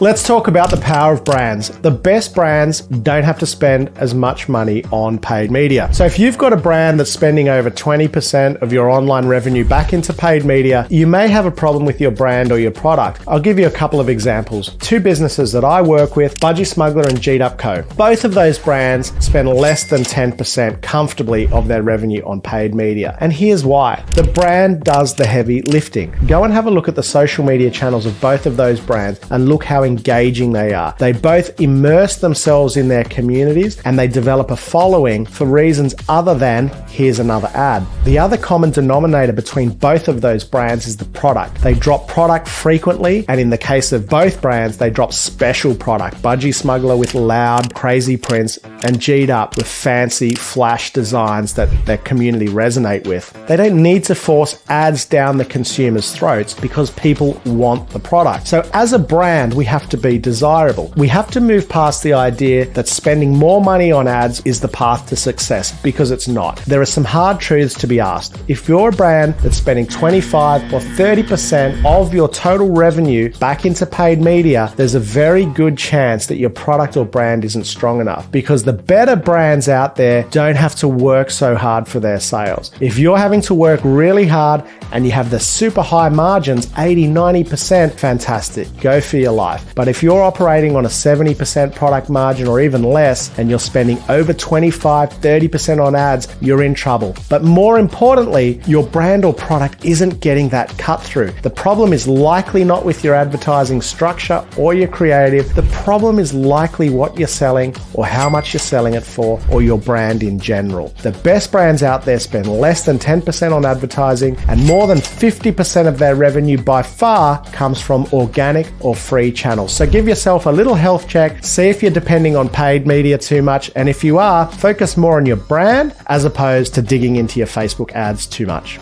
Let's talk about the power of brands. The best brands don't have to spend as much money on paid media. So if you've got a brand that's spending over 20% of your online revenue back into paid media, you may have a problem with your brand or your product. I'll give you a couple of examples. Two businesses that I work with, Budgie Smuggler and G'd Up Co. Both of those brands spend less than 10% comfortably of their revenue on paid media. And here's why. The brand does the heavy lifting. Go and have a look at the social media channels of both of those brands and look how engaging they are. They both immerse themselves in their communities and they develop a following for reasons other than here's another ad. The other common denominator between both of those brands is the product. They drop product frequently, and in the case of both brands, they drop special product. Budgie Smuggler with loud, crazy prints, and G'd Up with fancy flash designs that their community resonate with. They don't need to force ads down the consumer's throats because people want the product. So as a brand, we have to be desirable. We have to move past the idea that spending more money on ads is the path to success, because it's not. There are some hard truths to be asked. If you're a brand that's spending 25 or 30% of your total revenue back into paid media, there's a very good chance that your product or brand isn't strong enough, because the better brands out there don't have to work so hard for their sales. If you're having to work really hard and you have the super high margins, 80, 90%, fantastic, go for your life. But if you're operating on a 70% product margin or even less, and you're spending over 25, 30% on ads, you're in trouble. But more importantly, your brand or product isn't getting that cut through. The problem is likely not with your advertising structure or your creative. The problem is likely what you're selling or how much you're selling it for, or your brand in general. The best brands out there spend less than 10% on advertising, and more than 50% of their revenue by far comes from organic or free channels. So give yourself a little health check, see if you're depending on paid media too much, and if you are, focus more on your brand as opposed to digging into your Facebook ads too much.